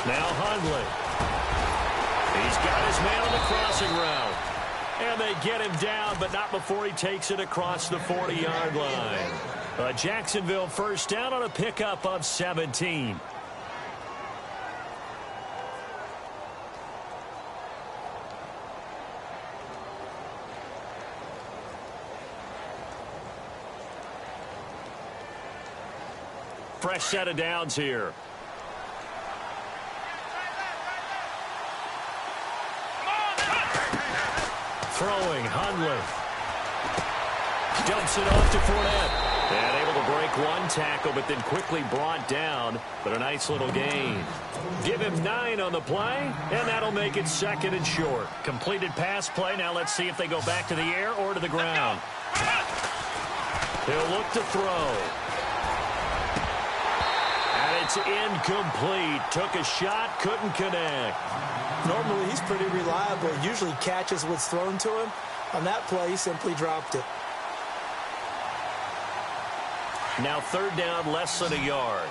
Now Hundley. He's got his man on the crossing route. And they get him down, but not before he takes it across the 40-yard line. A Jacksonville first down on a pickup of 17. Fresh set of downs here. Throwing, Hundley. Dumps it off to Fournette. And able to break one tackle, but then quickly brought down. But a nice little gain. Give him 9 on the play, and that'll make it 2nd and short. Completed pass play. Now let's see if they go back to the air or to the ground. He'll look to throw. And it's incomplete. Took a shot, couldn't connect. Normally, he's pretty reliable. Usually catches what's thrown to him. On that play, he simply dropped it. Now 3rd down, less than a yard.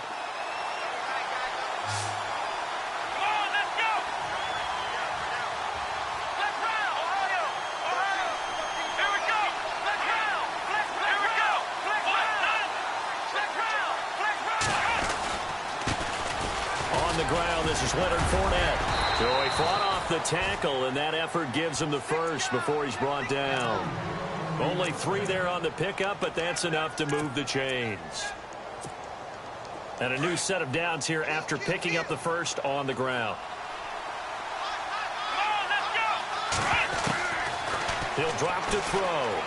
On the ground, this is Leonard Fournette. So he fought off the tackle, and that effort gives him the first before he's brought down. Only 3 there on the pickup, but that's enough to move the chains. And a new set of downs here after picking up the first on the ground. He'll drop to throw.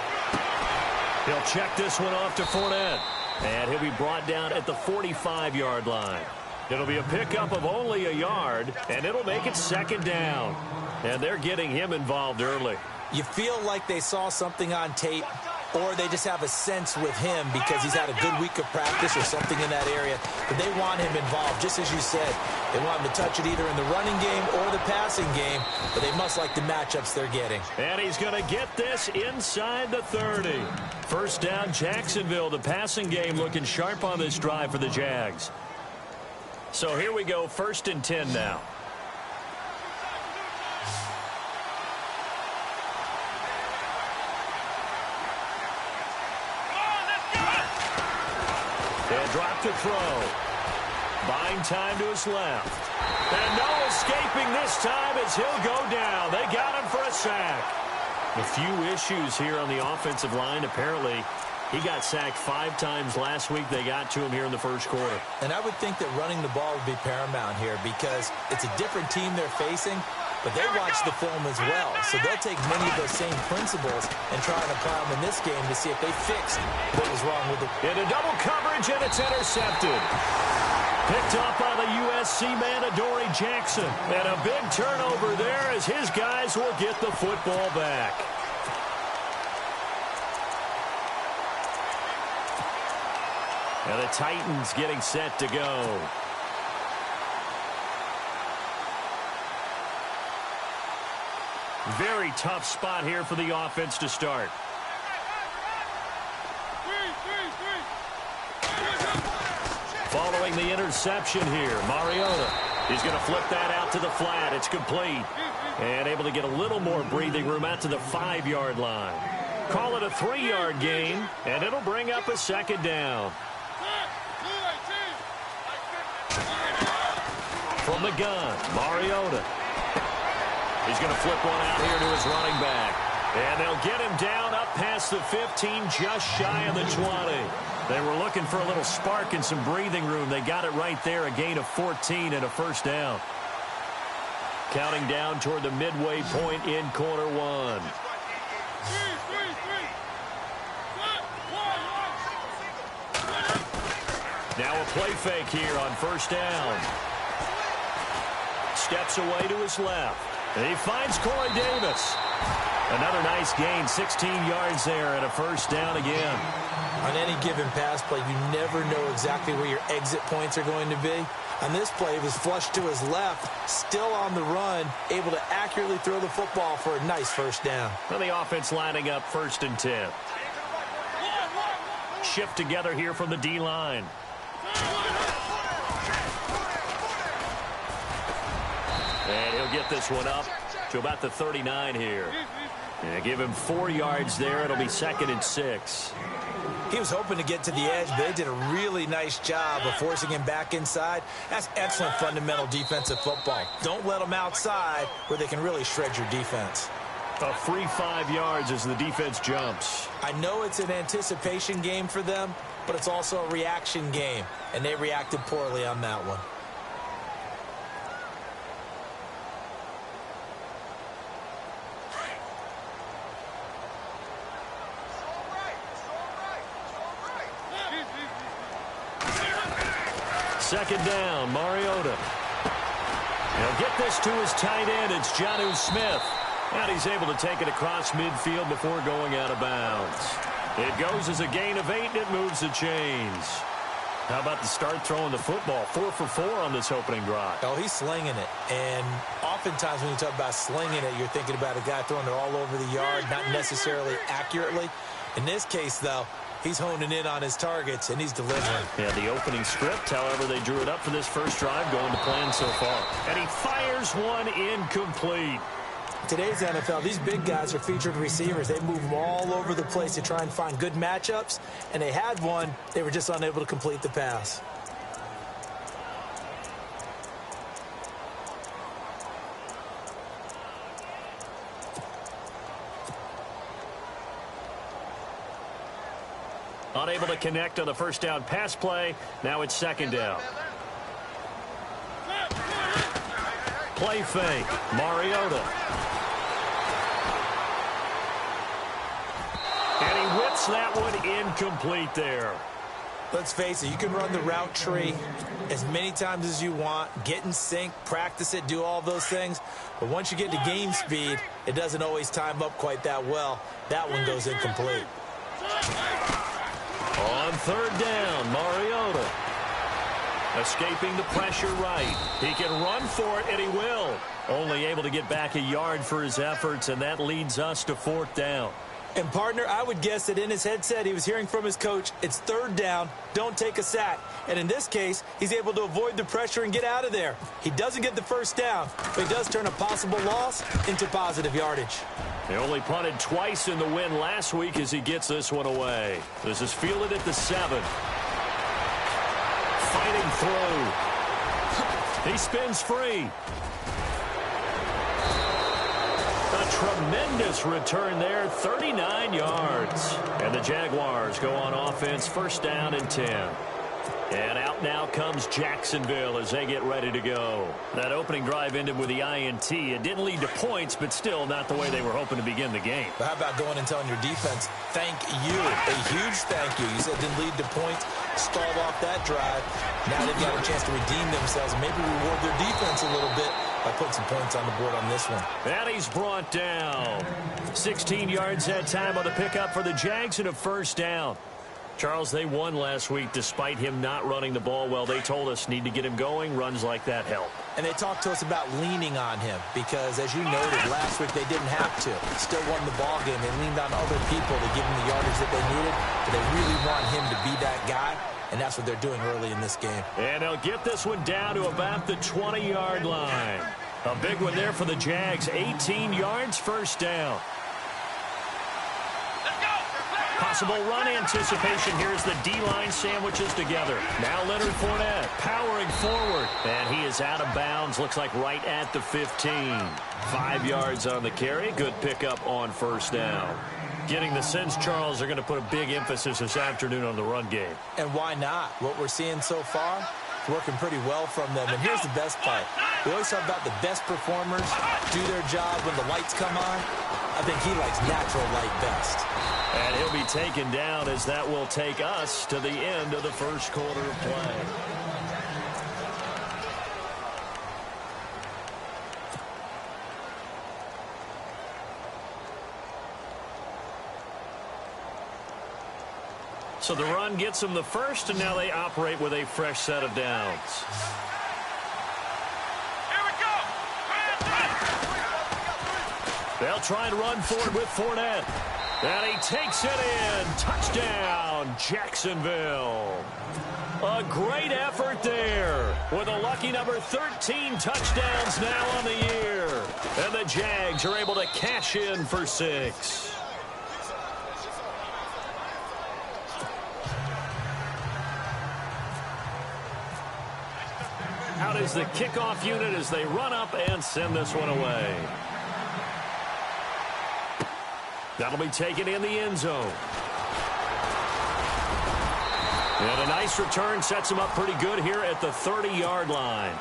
He'll check this one off to Fournette. And he'll be brought down at the 45-yard line. It'll be a pickup of only a yard, and it'll make it 2nd down. And they're getting him involved early. You feel like they saw something on tape, or they just have a sense with him because he's had a good week of practice or something in that area. But they want him involved, just as you said. They want him to touch it either in the running game or the passing game, but they must like the matchups they're getting. And he's going to get this inside the 30. First down, Jacksonville. The passing game looking sharp on this drive for the Jags. So here we go, 1st and 10 now. They'll drop to throw. Buying time to his left. And no escaping this time as he'll go down. They got him for a sack. A few issues here on the offensive line. Apparently, he got sacked 5 times last week. They got to him here in the first quarter. And I would think that running the ball would be paramount here because it's a different team they're facing, but they watch the film as well. So they'll take many of those same principles and try and apply them in this game to see if they fix what was wrong with it. Into double coverage, and it's intercepted. Picked up by the USC man, Adoree Jackson. And a big turnover there as his guys will get the football back. And the Titans getting set to go. Very tough spot here for the offense to start. Following the interception here, Mariota. He's going to flip that out to the flat. It's complete. And able to get a little more breathing room out to the 5-yard line. Call it a 3-yard gain, and it'll bring up a 2nd down. From the gun, Mariota. He's going to flip one out here to his running back. And they'll get him down up past the 15, just shy of the 20. They were looking for a little spark and some breathing room. They got it right there, a gain of 14 and a first down. Counting down toward the midway point in quarter 1. Now a play fake here on first down. Steps away to his left. And he finds Corey Davis. Another nice gain, 16 yards there and a first down again. On any given pass play, you never know exactly where your exit points are going to be. On this play, it was flushed to his left, still on the run, able to accurately throw the football for a nice first down. Well, the offense lining up 1st and 10. Shift together here from the D-line. they'll get this one up to about the 39 here. Yeah, give him 4 yards there. It'll be 2nd and 6. He was hoping to get to the edge, but they did a really nice job of forcing him back inside. That's excellent fundamental defensive football. Don't let them outside where they can really shred your defense. A free 5 yards as the defense jumps. I know it's an anticipation game for them, but it's also a reaction game, and they reacted poorly on that one. Second down, Mariota. He'll get this to his tight end. It's Jonnu Smith. And he's able to take it across midfield before going out of bounds. It goes as a gain of 8, and it moves the chains. How about the start throwing the football? 4 for 4 on this opening drive. Oh, he's slinging it. And oftentimes when you talk about slinging it, you're thinking about a guy throwing it all over the yard, not necessarily accurately. In this case, though, he's honing in on his targets, and he's delivering. Yeah, the opening script, however, they drew it up for this first drive, going to plan so far. And he fires one incomplete. Today's NFL, these big guys are featured receivers. They move them all over the place to try and find good matchups, and they had one. They were just unable to complete the pass. Unable to connect on the first down pass play. Now it's second down. Play fake. Mariota. And he whips that one incomplete there. Let's face it, you can run the route tree as many times as you want, get in sync, practice it, do all those things. But once you get to game speed, it doesn't always time up quite that well. That one goes incomplete. On third down, Mariota. Escaping the pressure right. He can run for it, and he will. Only able to get back a yard for his efforts, and that leads us to 4th down. And, partner, I would guess that in his headset he was hearing from his coach, it's third down, don't take a sack. And in this case, he's able to avoid the pressure and get out of there. He doesn't get the first down, but he does turn a possible loss into positive yardage. They only punted twice in the win last week as he gets this one away. This is fielded at the 7. Fighting through. He spins free. A tremendous return there, 39 yards. And the Jaguars go on offense, first down and 10. And out now comes Jacksonville as they get ready to go. That opening drive ended with the INT. It didn't lead to points, but still not the way they were hoping to begin the game. But how about going and telling your defense, thank you, a huge thank you. You said it didn't lead to points, stalled off that drive. Now they've got a chance to redeem themselves, maybe reward their defense a little bit by putting some points on the board on this one. And he's brought down. 16 yards that time on the pickup for the Jags and a first down. Charles, they won last week despite him not running the ball well. They told us need to get him going. Runs like that help. And they talked to us about leaning on him because, as you noted, last week they didn't have to. Still won the ball game. They leaned on other people to give him the yardage that they needed. But they really want him to be that guy, and that's what they're doing early in this game. And they'll get this one down to about the 20-yard line. A big one there for the Jags. 18 yards, first down. Possible run anticipation. Here's the D-line sandwiches together. Now Leonard Fournette powering forward. And he is out of bounds. Looks like right at the 15. 5 yards on the carry. Good pickup on first down. Getting the sense, Charles, they're going to put a big emphasis this afternoon on the run game. And why not? What we're seeing so far, working pretty well from them. And here's the best part. We always talk about the best performers do their job when the lights come on. I think he likes natural light best. And he'll be taken down as that will take us to the end of the first quarter of play. So the run gets them the first, and now they operate with a fresh set of downs. Here we go! They'll try and run forward with Fournette. And he takes it in. Touchdown, Jacksonville. A great effort there with a lucky number 13 touchdowns now on the year. And the Jags are able to cash in for 6. Out is the kickoff unit as they run up and send this one away. That'll be taken in the end zone. And a nice return sets him up pretty good here at the 30-yard line.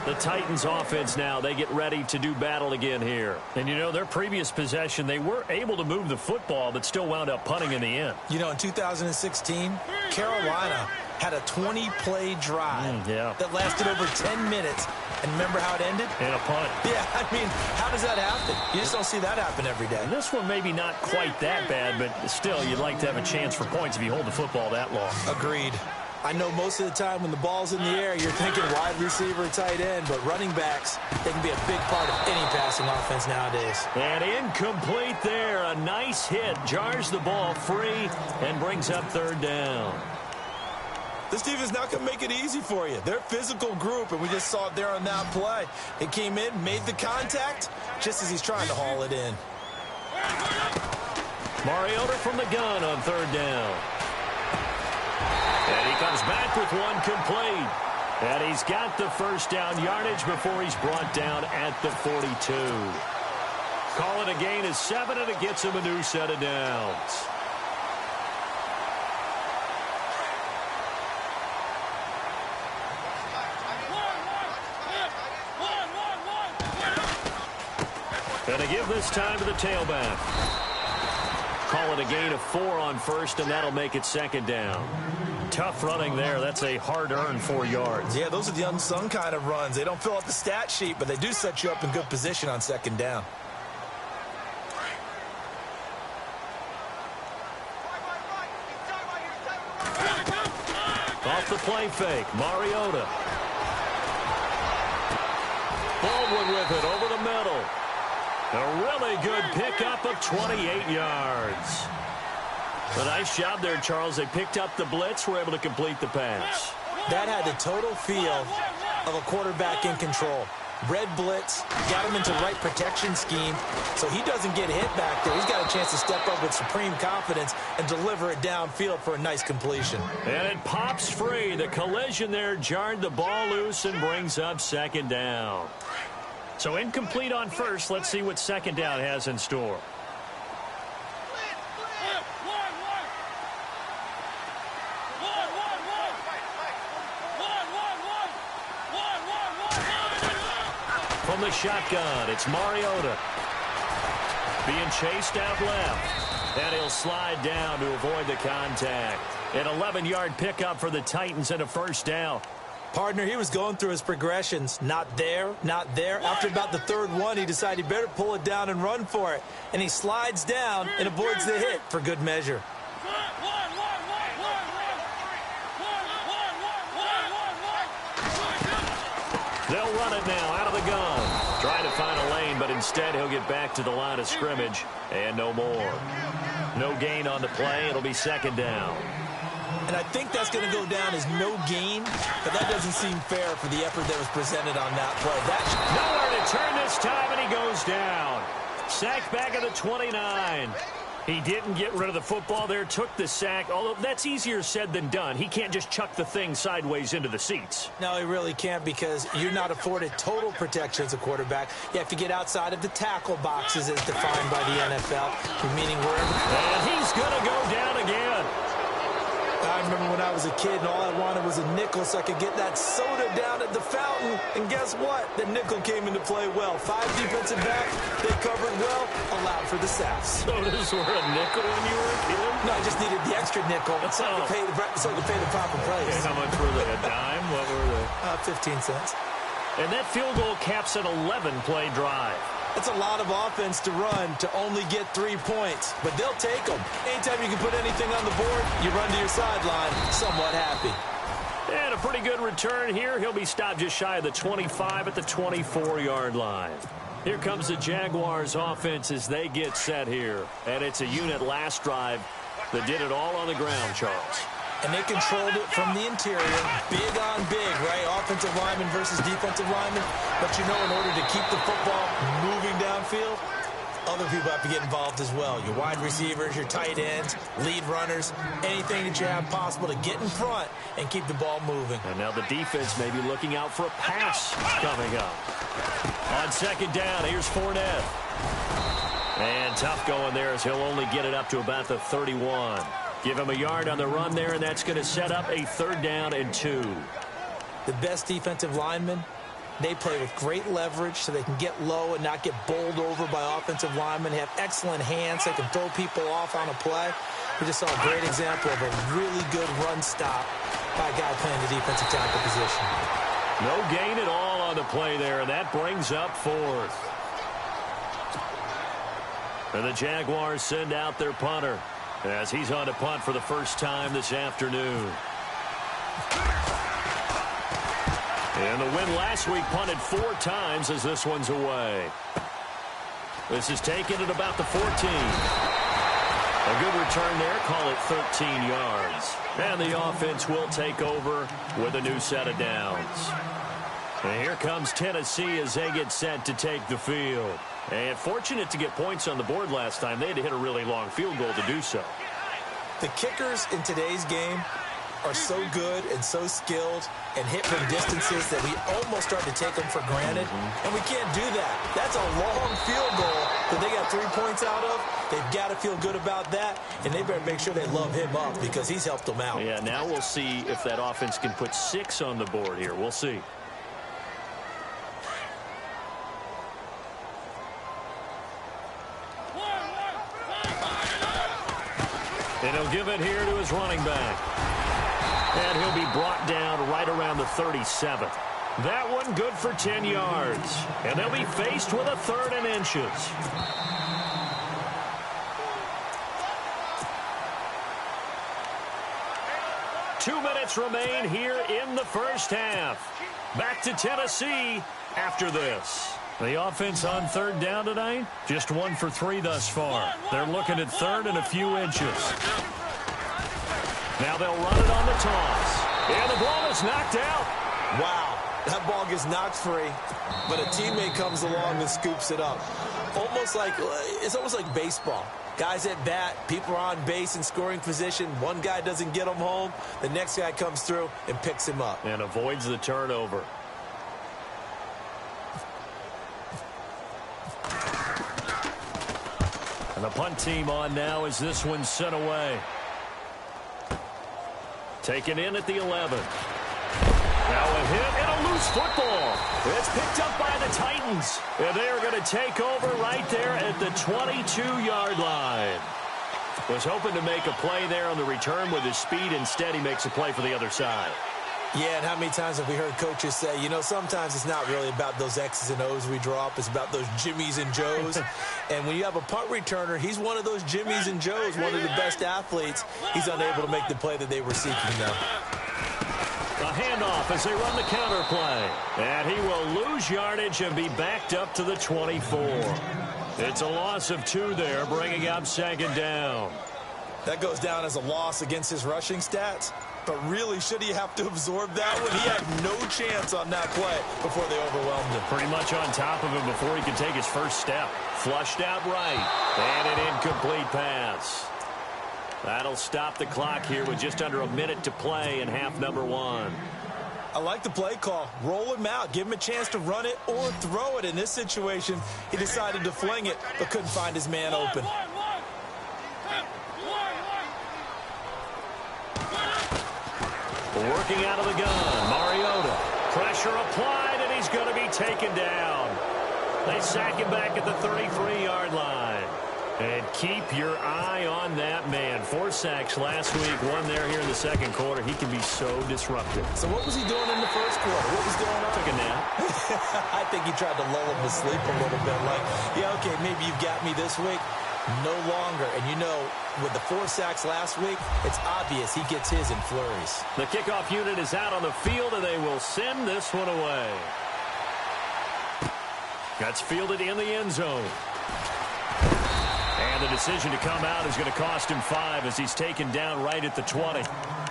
The Titans offense now, they get ready to do battle again here. And, you know, their previous possession, they were able to move the football but still wound up punting in the end. You know, in 2016, Carolina had a 20-play drive that lasted over 10 minutes. And remember how it ended? And a punt. Yeah, I mean, how does that happen? You just don't see that happen every day. And this one maybe not quite that bad, but still, you'd like to have a chance for points if you hold the football that long. Agreed. I know most of the time when the ball's in the air, you're thinking wide receiver, tight end, but running backs, they can be a big part of any passing offense nowadays. And incomplete there. A nice hit. Jars the ball free and brings up 3rd down. This defense not going to make it easy for you. They're a physical group, and we just saw it there on that play. It came in, made the contact, just as he's trying to haul it in. Mariota from the gun on 3rd down. And he comes back with one complete. And he's got the 1st down yardage before he's brought down at the 42. Call it a gain of 7, and it gets him a new set of downs. And a give this time to the tailback. Call it a gain of 4 on 1st, and that'll make it 2nd down. Tough running there. That's a hard-earned 4 yards. Yeah, those are the unsung kind of runs. They don't fill out the stat sheet, but they do set you up in good position on 2nd down. Off the play fake, Mariota. Baldwin with it over the middle. A really good pickup of 28 yards. A nice job there, Charles. They picked up the blitz, were able to complete the pass. That had the total feel of a quarterback in control. Red blitz, got him into the right protection scheme, so he doesn't get hit back there. He's got a chance to step up with supreme confidence and deliver it downfield for a nice completion. And it pops free. The collision there jarred the ball loose and brings up 2nd down. So incomplete on 1st. Let's see what 2nd down has in store. From the shotgun, it's Mariota. Being chased out left. And he'll slide down to avoid the contact. An 11-yard pickup for the Titans and a 1st down. Partner, he was going through his progressions. Not there, not there. After about the 3rd one, he decided he better pull it down and run for it. And he slides down and avoids the hit for good measure. They'll run it now out of the gun. Trying to find a lane, but instead he'll get back to the line of scrimmage. And no more. No gain on the play. It'll be 2nd down. And I think that's going to go down as no gain, but that doesn't seem fair for the effort that was presented on that play. Nowhere to turn this time, and he goes down. Sacked back at the 29. He didn't get rid of the football there, took the sack, although that's easier said than done. He can't just chuck the thing sideways into the seats. No, he really can't, because you're not afforded total protection as a quarterback. You have to get outside of the tackle boxes as defined by the NFL, meaning wherever. And he's going to go down again. I remember when I was a kid and all I wanted was a nickel so I could get that soda down at the fountain. And guess what? The nickel came into play well. 5 defensive back, they covered well, allowed for the sacks. Sodas were a nickel when you were a kid? No, I just needed the extra nickel so I could pay the proper price. Okay, how much were they? A dime? What were they? 15 cents. And that field goal caps an 11-play drive. That's a lot of offense to run to only get 3 points, but they'll take them. Anytime you can put anything on the board, you run to your sideline somewhat happy. And a pretty good return here. He'll be stopped just shy of the 25 at the 24-yard line. Here comes the Jaguars offense as they get set here. And it's a unit last drive that did it all on the ground, Charles. And they controlled it from the interior, big on big, right? Offensive lineman versus defensive lineman. But you know, in order to keep the football moving downfield, other people have to get involved as well. Your wide receivers, your tight ends, lead runners, anything that you have possible to get in front and keep the ball moving. And now the defense may be looking out for a pass coming up. On second down, here's Fournette. And tough going there as he'll only get it up to about the 31. Give him a yard on the run there, and that's going to set up a 3rd down and 2. The best defensive linemen, they play with great leverage so they can get low and not get bowled over by offensive linemen. They have excellent hands. They can throw people off on a play. We just saw a great example of a really good run stop by a guy playing the defensive tackle position. No gain at all on the play there, and that brings up 4th. And the Jaguars send out their punter as he's on to punt for the first time this afternoon. And the win last week punted 4 times as this one's away. This is taken at about the 14. A good return there, call it 13 yards. And the offense will take over with a new set of downs. And here comes Tennessee as they get set to take the field. And fortunate to get points on the board last time. They had to hit a really long field goal to do so. The kickers in today's game are so good and so skilled and hit from distances that we almost start to take them for granted. And we can't do that. That's a long field goal that they got 3 points out of. They've got to feel good about that, and they better make sure they love him up because he's helped them out. Yeah, now we'll see if that offense can put 6 on the board here. We'll see. And he'll give it here to his running back. And he'll be brought down right around the 37. That one good for 10 yards. And they'll be faced with a 3rd and inches. Two minutes remain here in the first half. Back to Tennessee after this. The offense on 3rd down tonight, just 1 for 3 thus far. They're looking at 3rd and a few inches. Now they'll run it on the toss. And the ball is knocked out. Wow, that ball gets knocked free, but a teammate comes along and scoops it up. It's almost like baseball. Guys at bat, people are on base in scoring position. One guy doesn't get him home. The next guy comes through and picks him up. And avoids the turnover. And the punt team on now as this one's sent away. Taken in at the 11. Now a hit and a loose football. It's picked up by the Titans. And they are going to take over right there at the 22-yard line. Was hoping to make a play there on the return with his speed. Instead, he makes a play for the other side. Yeah, and how many times have we heard coaches say, you know, sometimes it's not really about those X's and O's we draw up. It's about those Jimmies and Joes. And when you have a punt returner, he's one of those Jimmies and Joes, one of the best athletes. He's unable to make the play that they were seeking, though. A handoff as they run the counter play. And he will lose yardage and be backed up to the 24. It's a loss of 2 there, bringing up 2nd down. That goes down as a loss against his rushing stats. But really, should he have to absorb that one? He had no chance on that play before they overwhelmed him. Pretty much on top of him before he could take his first step. Flushed out right. And an incomplete pass. That'll stop the clock here with just under a minute to play in half number 1. I like the play call. Roll him out. Give him a chance to run it or throw it. In this situation, he decided to fling it, but couldn't find his man open. Working out of the gun, Mariota. Pressure applied, and he's going to be taken down. They sack him back at the 33-yard line. And keep your eye on that man. 4 sacks last week, 1 there here in the second quarter. He can be so disruptive. So what was he doing in the first quarter? What was going on? Took a nap. I think he tried to lull him to sleep a little bit. Like, yeah, okay, maybe you've got me this week. No longer. And you know, with the 4 sacks last week, it's obvious he gets his in flurries. The kickoff unit is out on the field, and they will send this one away. That's fielded in the end zone. And the decision to come out is going to cost him 5 as he's taken down right at the 20.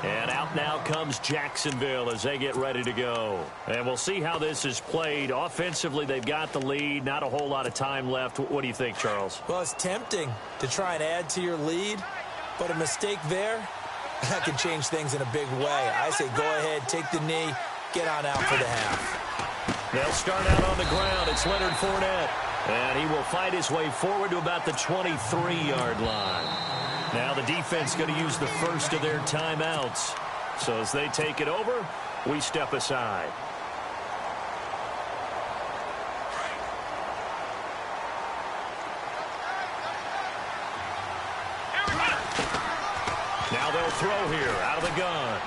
And out now comes Jacksonville as they get ready to go. And we'll see how this is played. Offensively, they've got the lead. Not a whole lot of time left. What do you think, Charles? Well, it's tempting to try and add to your lead, but a mistake there, that can change things in a big way. I say go ahead, take the knee, get on out for the half. They'll start out on the ground. It's Leonard Fournette. And he will fight his way forward to about the 23-yard line. Now the defense going to use the first of their timeouts. So as they take it over, we step aside. Now they'll throw here out of the gun.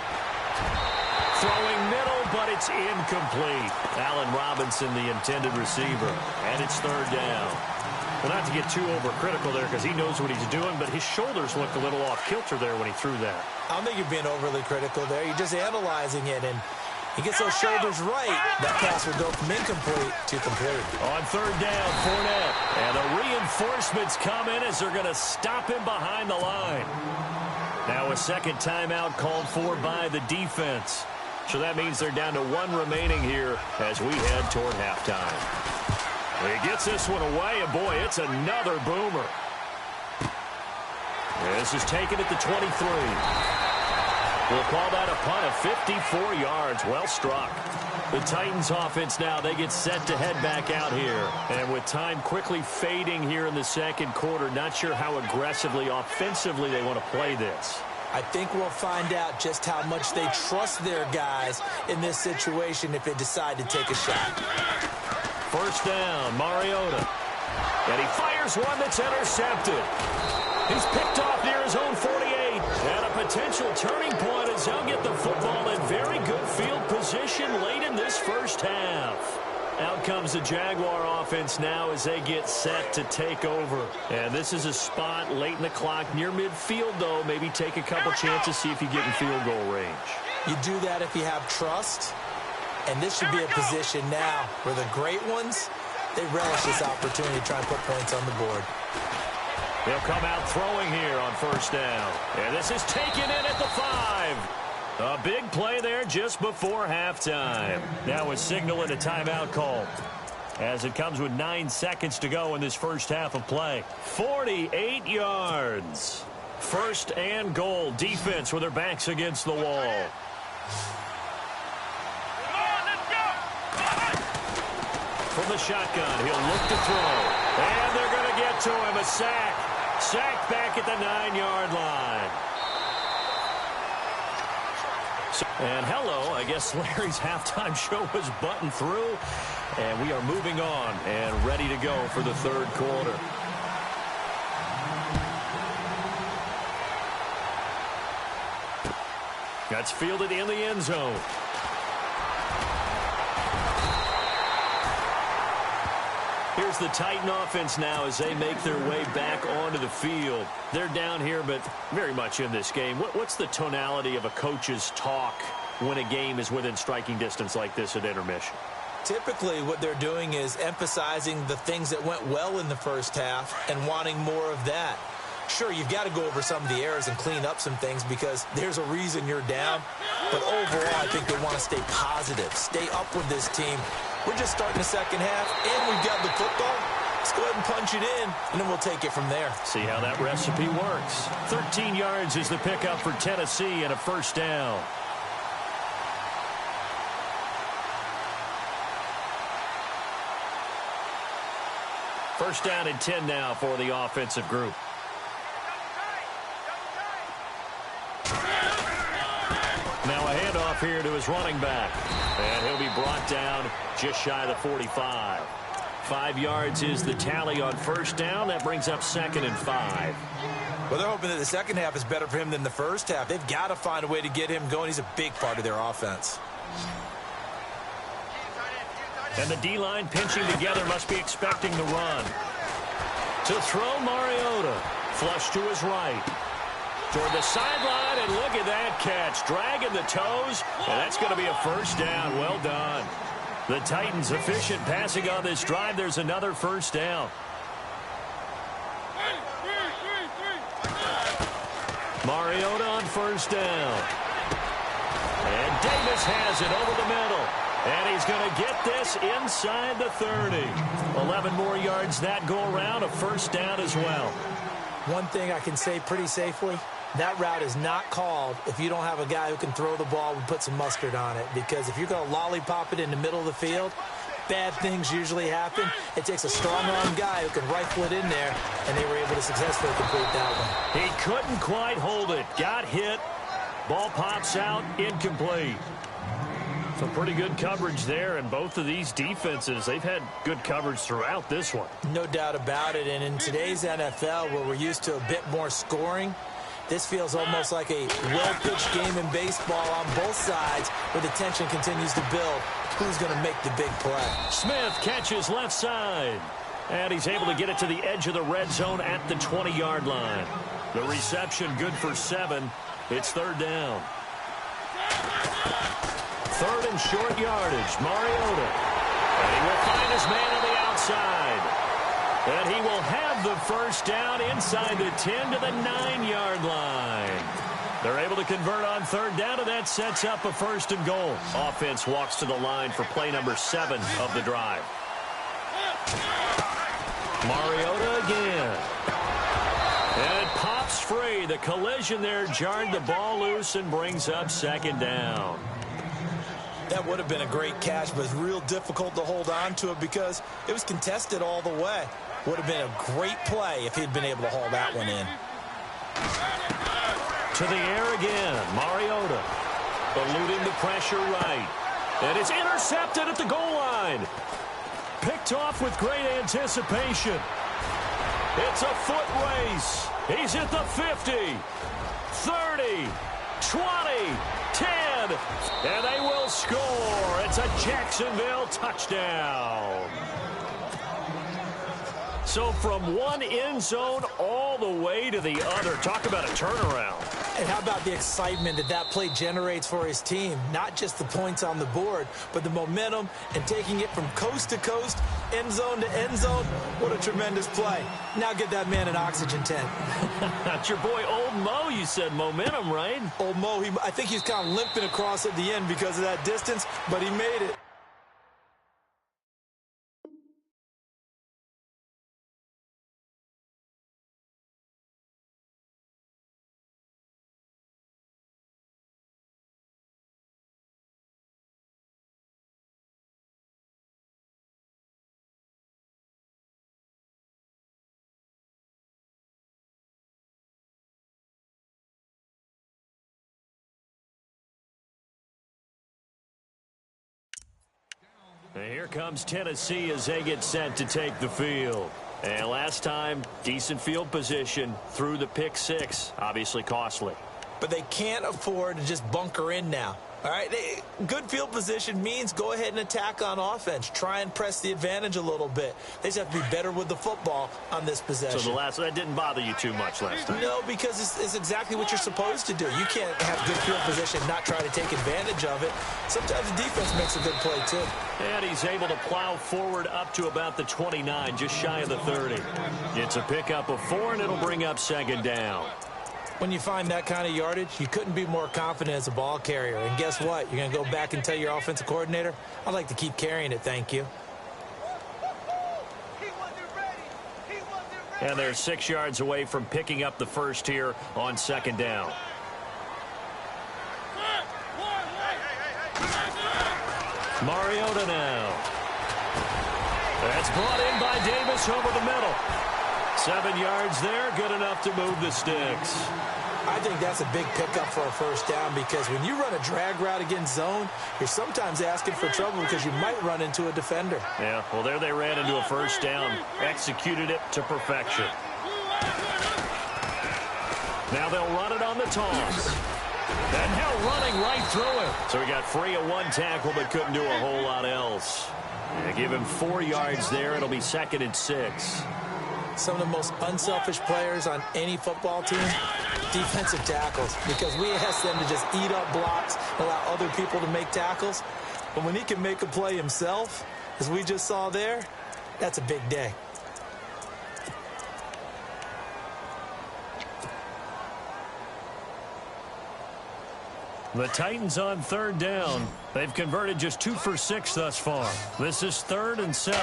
Throwing middle, but it's incomplete. Allen Robinson, the intended receiver. And it's third down. Well, not to get too overcritical there because he knows what he's doing, but his shoulders looked a little off-kilter there when he threw that. I don't think you're being overly critical there. You're just analyzing it, and he gets those shoulders right. That pass will go from incomplete to complete. On third down, Fournette. And the reinforcements come in as they're going to stop him behind the line. Now a second timeout called for by the defense. So that means they're down to 1 remaining here as we head toward halftime. He gets this one away, and boy, it's another boomer. This is taken at the 23. We'll call that a punt of 54 yards. Well struck. The Titans offense now, they get set to head back out here. And with time quickly fading here in the second quarter, not sure how aggressively, offensively they want to play this. I think we'll find out just how much they trust their guys in this situation if they decide to take a shot. First down, Mariota. And he fires one that's intercepted. He's picked off near his own 48. And a potential turning point as he'll get the football in very good field position late in this first half. Out comes the Jaguar offense now as they get set to take over. And this is a spot late in the clock near midfield, though. Maybe take a couple chances, see if you get in field goal range. You do that if you have trust. And this should be a position now where the great ones, they relish this opportunity to try and put points on the board. They'll come out throwing here on first down. And this is taken in at the 5. A big play there just before halftime. Now a signal and a timeout call as it comes with 9 seconds to go in this first half of play. 48 yards. First and goal. Defense with their backs against the wall. From the shotgun, he'll look to throw. And they're going to get to him. A sack. Sacked back at the 9-yard line. And hello, I guess Larry's halftime show was buttoned through. And we are moving on and ready to go for the third quarter. That's fielded in the end zone. Here's the Titan offense now as they make their way back onto the field. They're down here, but very much in this game. What's the tonality of a coach's talk when a game is within striking distance like this at intermission? Typically, what they're doing is emphasizing the things that went well in the first half and wanting more of that. Sure, you've got to go over some of the errors and clean up some things because there's a reason you're down. But overall, I think they want to stay positive, stay up with this team. We're just starting the second half, and we've got the football. Let's go ahead and punch it in, and then we'll take it from there. See how that recipe works. 13 yards is the pickup for Tennessee and a first down. First down and 10 now for the offensive group. Now a handoff here to his running back. And he'll be brought down just shy of the 45. 5 yards is the tally on first down. That brings up second and 5. Well, they're hoping that the second half is better for him than the first half. They've got to find a way to get him going. He's a big part of their offense. And the D-line pinching together must be expecting the run. To throw, Mariota. Flush to his right. Toward the sideline, and look at that catch. Dragging the toes, and that's going to be a first down. Well done. The Titans efficient passing on this drive. There's another first down. Mariota on first down. And Davis has it over the middle. And he's going to get this inside the 30. 11 more yards that go around, a first down as well. One thing I can say pretty safely, that route is not called if you don't have a guy who can throw the ball and put some mustard on it. Because if you're going to lollipop it in the middle of the field, bad things usually happen. It takes a strong-arm guy who can rifle it in there, and they were able to successfully complete that one. He couldn't quite hold it. Got hit. Ball pops out, incomplete. Some pretty good coverage there, and both of these defenses, they've had good coverage throughout this one. No doubt about it, and in today's NFL, where we're used to a bit more scoring, this feels almost like a well-pitched game in baseball on both sides, where the tension continues to build. Who's going to make the big play? Smith catches left side, and he's able to get it to the edge of the red zone at the 20-yard line. The reception good for 7. It's third down. Third and short yardage, Mariota. And he will find his man on the outside. And he will have the first down inside the 10 to the 9-yard line. They're able to convert on third down, and that sets up a first and goal. Offense walks to the line for play number 7 of the drive. Mariota again. And it pops free. The collision there jarred the ball loose and brings up second down. That would have been a great catch, but it's real difficult to hold on to it because it was contested all the way. Would have been a great play if he'd been able to haul that one in. To the air again, Mariota. Eluding the pressure right. And it's intercepted at the goal line. Picked off with great anticipation. It's a foot race. He's at the 50, 30, 20, 10, and they will score. It's a Jacksonville touchdown. So from one end zone all the way to the other. Talk about a turnaround. And how about the excitement that that play generates for his team? Not just the points on the board, but the momentum and taking it from coast to coast, end zone to end zone. What a tremendous play. Now get that man an oxygen tent. That's your boy Old Mo. You said momentum, right? Old Mo, I think he's kind of limping across at the end because of that distance, but he made it. And here comes Tennessee as they get set to take the field. And last time, decent field position through the pick 6. Obviously costly. But they can't afford to just bunker in now. All right, good field position means go ahead and attack on offense. Try and press the advantage a little bit. They just have to be better with the football on this possession. So that didn't bother you too much last time? No, because it's exactly what you're supposed to do. You can't have good field position and not try to take advantage of it. Sometimes the defense makes a good play, too. And he's able to plow forward up to about the 29, just shy of the 30. It's a pickup of 4, and it'll bring up second down. When you find that kind of yardage, you couldn't be more confident as a ball carrier. And guess what? You're going to go back and tell your offensive coordinator, I'd like to keep carrying it, thank you. And they're 6 yards away from picking up the first here on second down. Mariota now. That's brought in by Davis over the middle. 7 yards there, good enough to move the sticks. I think that's a big pickup for a first down because when you run a drag route against zone, you're sometimes asking for trouble because you might run into a defender. Yeah, well, there they ran into a first down, executed it to perfection. Now they'll run it on the toss. And now running right through it. So he got free of one tackle but couldn't do a whole lot else. Yeah, give him 4 yards there. It'll be 2nd and 6. some of the most unselfish players on any football team? Defensive tackles, because we ask them to just eat up blocks, allow other people to make tackles. But when he can make a play himself, as we just saw there, that's a big day. The Titans on third down. They've converted just 2 for 6 thus far. This is 3rd and 7.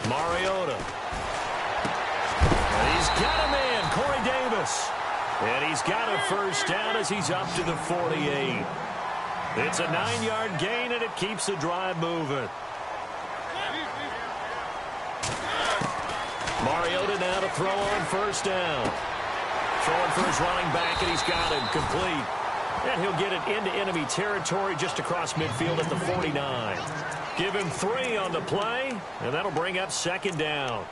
Mariota. And he's got a man, Corey Davis. And he's got a first down as he's up to the 48. It's a 9-yard gain, and it keeps the drive moving. Mariota now to throw on first down. Throwing for his running back, and he's got it complete. And he'll get it into enemy territory just across midfield at the 49. Give him 3 on the play, and that'll bring up 2nd down.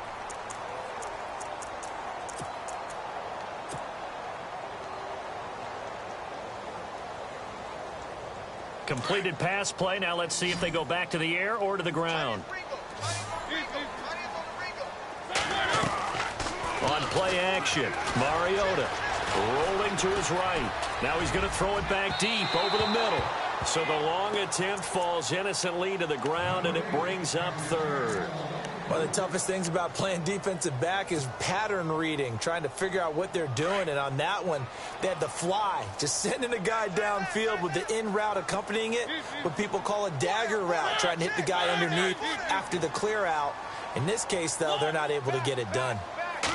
Completed pass play. Now let's see if they go back to the air or to the ground. On play action, Mariota rolling to his right. Now he's going to throw it back deep over the middle. So the long attempt falls innocently to the ground, and it brings up 3rd. One of the toughest things about playing defensive back is pattern reading, trying to figure out what they're doing. And on that one, they had the fly, just sending a guy downfield with the in route accompanying it, what people call a dagger route, trying to hit the guy underneath after the clear out. In this case, though, they're not able to get it done.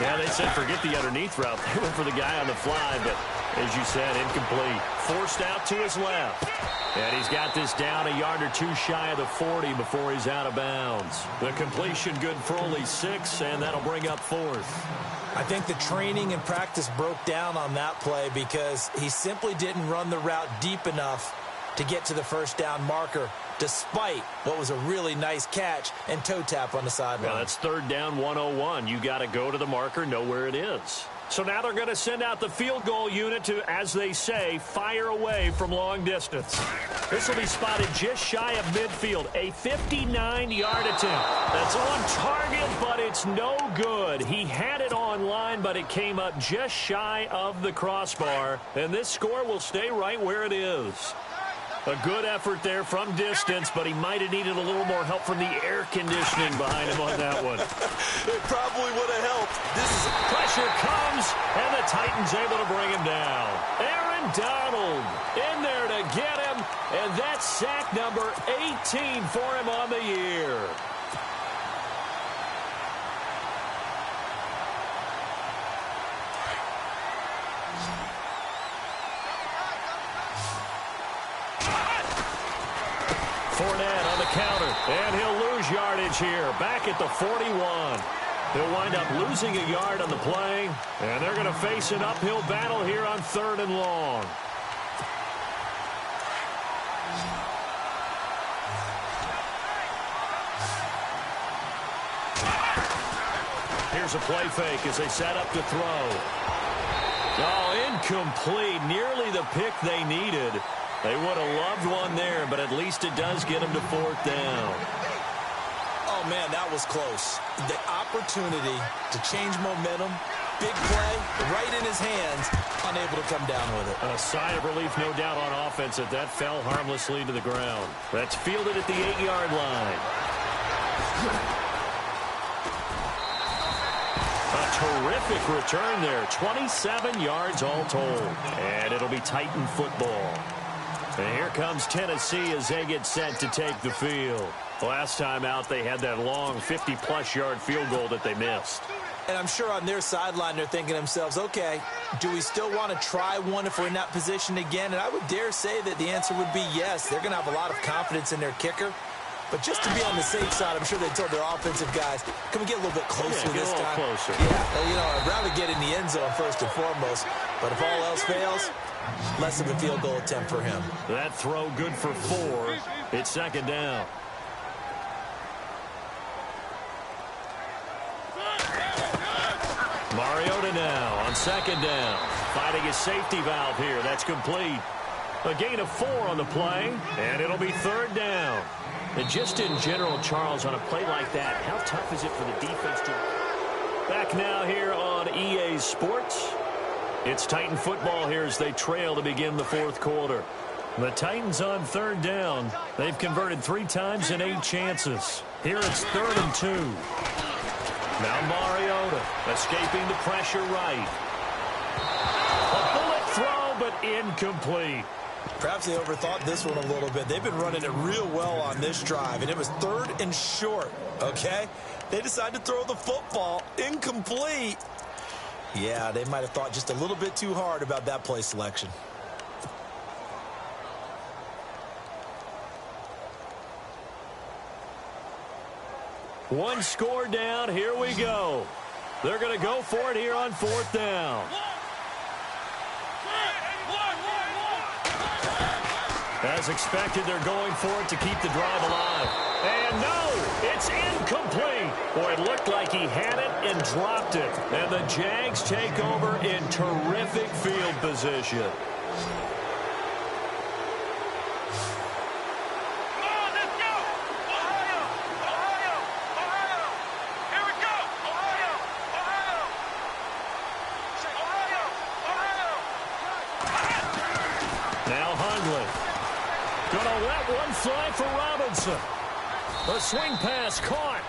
Yeah, they said forget the underneath route. They went for the guy on the fly, but as you said, incomplete. Forced out to his left. And he's got this down a yard or 2 shy of the 40 before he's out of bounds. The completion good for only 6, and that'll bring up 4th. I think the training and practice broke down on that play because he simply didn't run the route deep enough to get to the first down marker, despite what was a really nice catch and toe tap on the sideline. Well, that's 3rd down 101. You got to go to the marker, know where it is. So now they're going to send out the field goal unit to, as they say, fire away from long distance. This will be spotted just shy of midfield. A 59-yard attempt. That's on target, but it's no good. He had it on line, but it came up just shy of the crossbar. And this score will stay right where it is. A good effort there from distance, but he might have needed a little more help from the air conditioning behind him on that one. It probably would have helped. Pressure comes, and the Titans able to bring him down. Aaron Donald in there to get him, and that's sack number 18 for him on the year. Fournette on the counter, and he'll lose yardage here, back at the 41. He'll wind up losing a yard on the play, and they're going to face an uphill battle here on 3rd and long. Here's a play fake as they set up to throw. Oh, incomplete, nearly the pick they needed. They would have loved one there, but at least it does get them to 4th down. Oh, man, that was close. The opportunity to change momentum, big play, right in his hands, unable to come down with it. A sigh of relief, no doubt, on offense that fell harmlessly to the ground. That's fielded at the 8-yard line. A terrific return there. 27 yards all told. And it'll be Titan football. And here comes Tennessee as they get set to take the field. Last time out, they had that long 50-plus yard field goal that they missed. And I'm sure on their sideline, they're thinking to themselves, okay, do we still want to try one if we're in that position again? And I would dare say that the answer would be yes. They're going to have a lot of confidence in their kicker. But just to be on the safe side, I'm sure they told their offensive guys, can we get a little bit closer this time? Closer. Yeah, you know, I'd rather get in the end zone first and foremost. But if all else fails, less of a field goal attempt for him. That throw good for 4. It's 2nd down. Mariota now on 2nd down. Finding his safety valve here. That's complete. A gain of 4 on the play, and it'll be 3rd down. And just in general, Charles, on a play like that, how tough is it for the defense to... Back now here on EA Sports. It's Titan football here as they trail to begin the fourth quarter. The Titans on third down. They've converted 3 times in 8 chances. Here it's 3rd and 2. Now Mariota escaping the pressure right. A bullet throw, but incomplete. Perhaps they overthought this one a little bit. They've been running it real well on this drive, and it was 3rd and short, okay? They decided to throw the football incomplete. Yeah, they might have thought just a little bit too hard about that play selection. One score down. Here we go. They're going to go for it here on 4th down. As expected, they're going for it to keep the drive alive. And no, it's incomplete. Boy, it looked like he had it and dropped it. And the Jags take over in terrific field position. Fly for Robinson. A swing pass caught.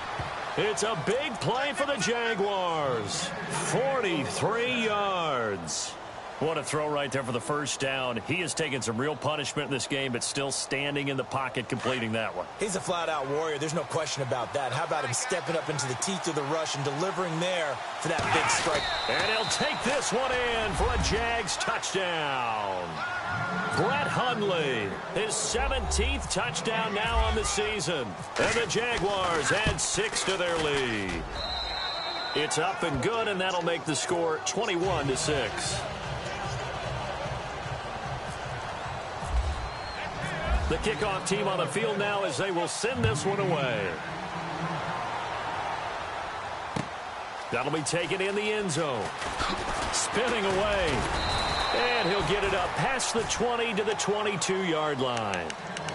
It's a big play for the Jaguars. 43 yards. What a throw right there for the first down. He has taken some real punishment in this game, but still standing in the pocket completing that one. He's a flat-out warrior. There's no question about that. How about him stepping up into the teeth of the rush and delivering there for that big strike? And he'll take this one in for a Jags touchdown. Brett Hundley, his 17th touchdown now on the season. And the Jaguars add 6 to their lead. It's up and good, and that'll make the score 21-6. The kickoff team on the field now as they will send this one away. That'll be taken in the end zone. Spinning away. And he'll get it up past the 20 to the 22-yard line.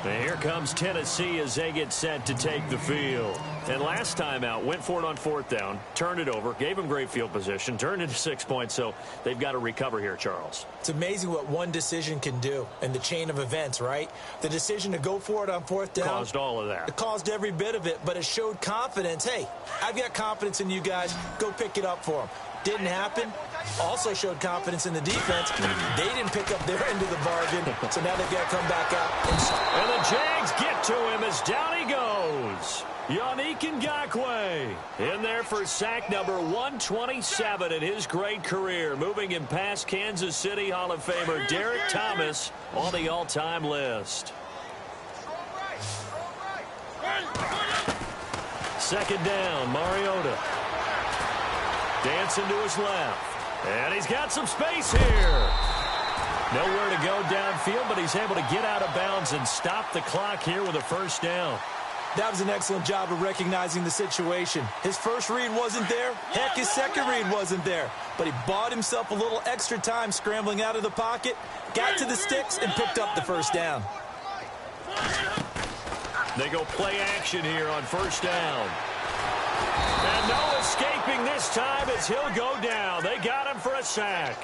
And here comes Tennessee as they get set to take the field. And last time out, went for it on 4th down, turned it over, gave them great field position, turned into 6 points, so they've got to recover here, Charles. It's amazing what one decision can do in the chain of events, right? The decision to go for it on 4th down. Caused all of that. It caused every bit of it, but it showed confidence. Hey, I've got confidence in you guys. Go pick it up for them. Didn't happen. Also showed confidence in the defense. They didn't pick up their end of the bargain, so now they've got to come back out. And the Jags get to him as down he goes. Yannick Ngakoue in there for sack number 127 in his great career, moving him past Kansas City Hall of Famer Derek Thomas on the all-time list. 2nd down, Mariota. Dancing to his left. And he's got some space here. Nowhere to go downfield, but he's able to get out of bounds and stop the clock here with a 1st down. That was an excellent job of recognizing the situation. His first read wasn't there. Heck, his second read wasn't there. But he bought himself a little extra time scrambling out of the pocket, got to the sticks, and picked up the 1st down. They go play action here on 1st down. And no escaping this time as he'll go down. They got him for a sack.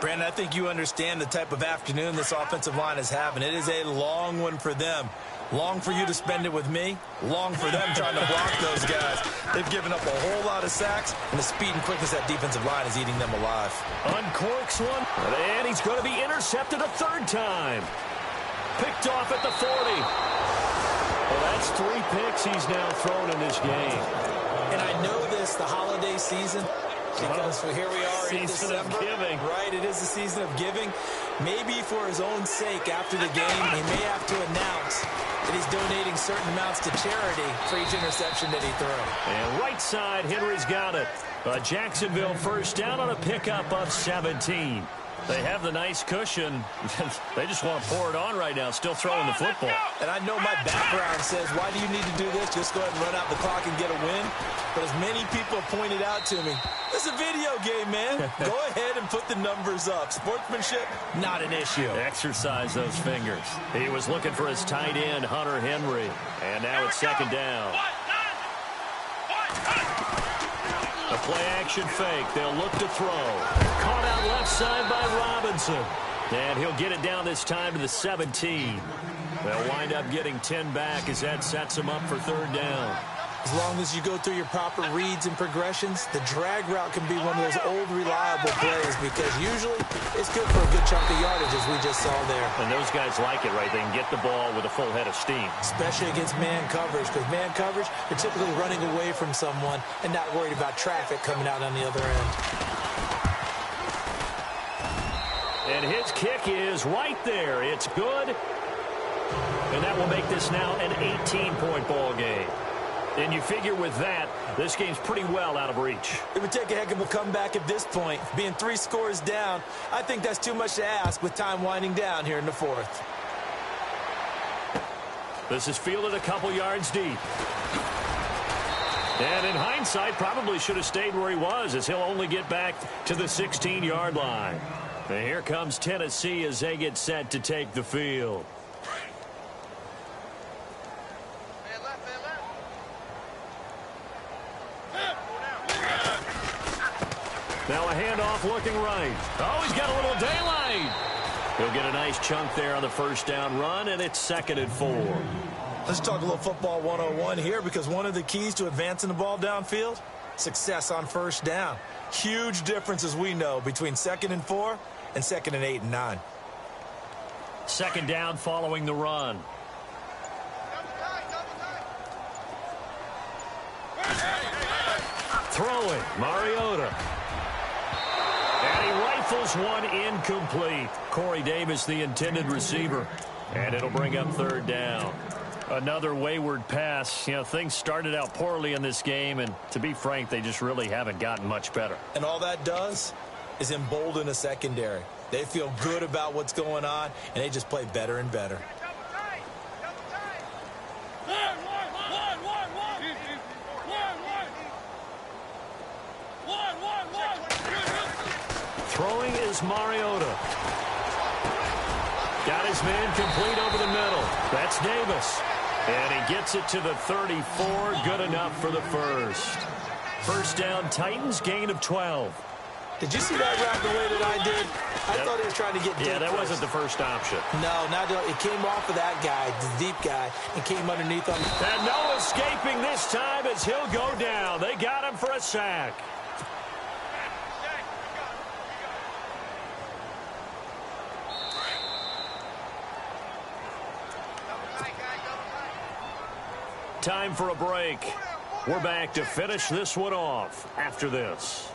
Brandon, I think you understand the type of afternoon this offensive line is having. It is a long one for them. Long for you to spend it with me. Long for them trying to block those guys. They've given up a whole lot of sacks, and the speed and quickness of that defensive line is eating them alive. Uncorks one, and he's going to be intercepted a 3rd time. Picked off at the 40. Well, that's 3 picks he's now thrown in this game. And I know this, the holiday season, because here we are in December. Season of giving. Right, it is the season of giving. Maybe for his own sake after the game, he may have to announce that he's donating certain amounts to charity for each interception that he throws. And right side, Henry's got it. Jacksonville 1st down on a pickup of 17. They have the nice cushion. They just want to pour it on right now, still throwing the football. And I know my background says, why do you need to do this? Just go ahead and run out the clock and get a win. But as many people have pointed out to me, this is a video game, man. Go ahead and put the numbers up. Sportsmanship, not an issue. Exercise those fingers. He was looking for his tight end, Hunter Henry. And now it's 2nd down. A Play action fake. They'll look to throw. Caught out left side by Robinson. And he'll get it down this time to the 17. They'll wind up getting 10 back as that sets them up for third down. As long as you go through your proper reads and progressions, the drag route can be one of those old reliable plays because usually it's good for a good chunk of yardage as we just saw there. And those guys like it, right? They can get the ball with a full head of steam. Especially against man coverage, because man coverage, they're typically running away from someone and not worried about traffic coming out on the other end. And his kick is right there. It's good. And that will make this now an 18-point ball game. And you figure with that, this game's pretty well out of reach. It would take a heck of a comeback at this point. Being 3 scores down, I think that's too much to ask with time winding down here in the fourth. This is fielded a couple yards deep. And in hindsight, probably should have stayed where he was as he'll only get back to the 16-yard line. And here comes Tennessee as they get set to take the field. Now a handoff looking right. Oh, he's got a little daylight. He'll get a nice chunk there on the first down run, and it's 2nd and 4. Let's talk a little football 101 here because one of the keys to advancing the ball downfield, success on first down. Huge difference, as we know, between 2nd and 4 and 2nd and 8 and 9. 2nd down following the run. Throwing, Mariota. And he rifles one incomplete. Corey Davis, the intended receiver. And it'll bring up 3rd down. Another wayward pass. You know, things started out poorly in this game, and to be frank, they just really haven't gotten much better. And all that does is embolden a secondary. They feel good about what's going on, and they just play better and better. Throwing is Mariota. Got his man complete over the middle. That's Davis. And he gets it to the 34. Good enough for the first. First down, Titans, gain of 12. Did you see that route the way that I did? I thought he was trying to get deep. Yeah, that wasn't the first option. No, it came off of that guy, the deep guy, and came underneath him. And no escaping this time as he'll go down. They got him for a sack. Time for a break. We're back to finish this one off after this.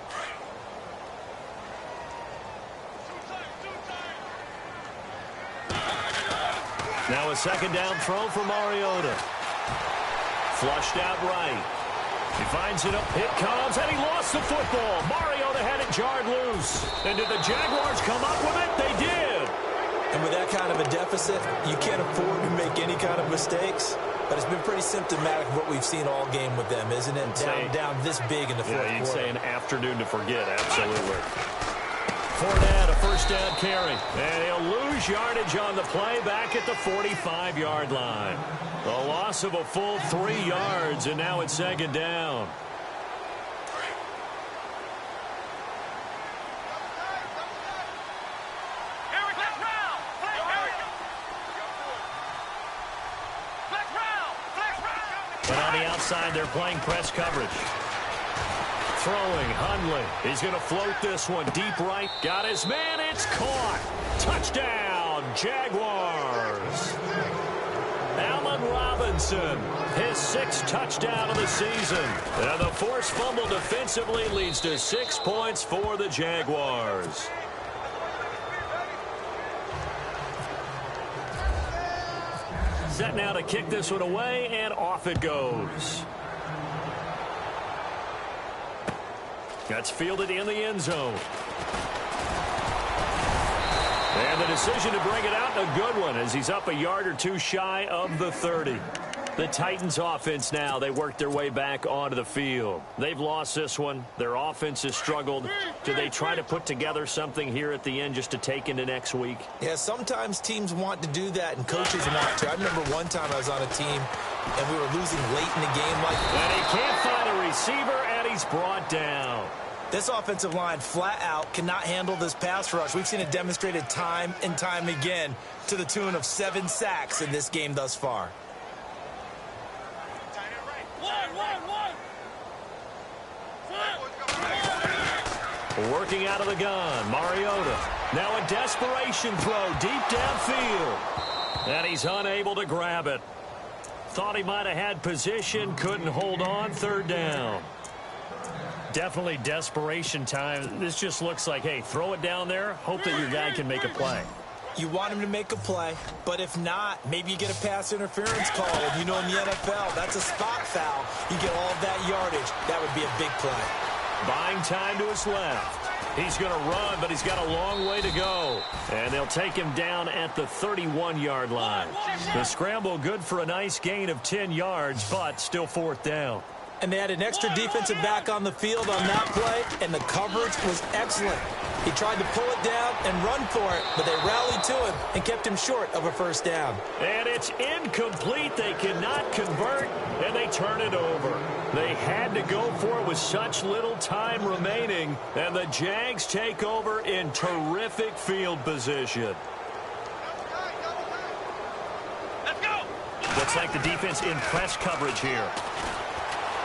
Now a 2nd down throw for Mariota. Flushed out right. He finds it up. It comes, and he lost the football. Mariota had it jarred loose. And did the Jaguars come up with it? They did. And with that kind of a deficit, you can't afford to make any kind of mistakes. But it's been pretty symptomatic of what we've seen all game with them, isn't it? Down this big in the fourth quarter. You'd say an afternoon to forget, absolutely. Fournette, a first down carry. And he'll lose yardage on the play back at the 45-yard line. The loss of a full 3 yards, and now it's 2nd down. But on the outside, they're playing press coverage. Throwing, Hundley. He's going to float this one deep right. Got his man. It's caught. Touchdown, Jaguars. Allen Robinson, his 6th touchdown of the season. And the forced fumble defensively leads to 6 points for the Jaguars. Set now to kick this one away, and off it goes. That's fielded in the end zone. And the decision to bring it out, a good one, as he's up a yard or two shy of the 30. The Titans offense now, they work their way back onto the field. They've lost this one. Their offense has struggled. Do they try to put together something here at the end just to take into next week? Yeah, sometimes teams want to do that and coaches want to. I remember one time I was on a team and we were losing late in the game. And he can't find a receiver, and he's brought down. This offensive line flat out cannot handle this pass rush. We've seen it demonstrated time and time again to the tune of 7 sacks in this game thus far. Working out of the gun, Mariota. Now a desperation throw deep downfield. And he's unable to grab it. Thought he might have had position, couldn't hold on, 3rd down. Definitely desperation time. This just looks like, hey, throw it down there, hope that your guy can make a play. You want him to make a play, but if not, maybe you get a pass interference call. And you know in the NFL, that's a spot foul. You get all of that yardage. That would be a big play. Buying time to his left. He's going to run, but he's got a long way to go. And they'll take him down at the 31-yard line. The scramble good for a nice gain of 10 yards, but still 4th down. And they had an extra defensive back on the field on that play, and the coverage was excellent. He tried to pull it down and run for it, but they rallied to him and kept him short of a 1st down. And it's incomplete. They cannot convert, and they turn it over. They had to go for it with such little time remaining, and the Jags take over in terrific field position. Let's go! Looks like the defense in press coverage here.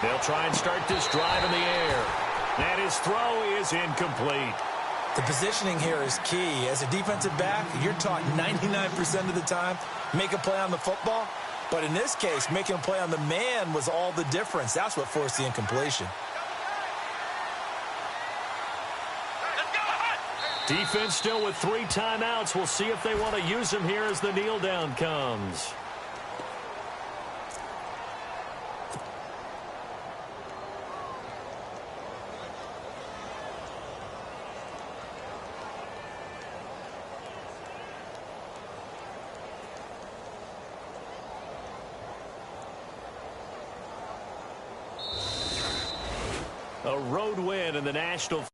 They'll try and start this drive in the air. And his throw is incomplete. The positioning here is key. As a defensive back, you're taught 99% of the time, make a play on the football. But in this case, making a play on the man was all the difference. That's what forced the incompletion. Defense still with 3 timeouts. We'll see if they want to use them here as the kneel down comes. A road win in the National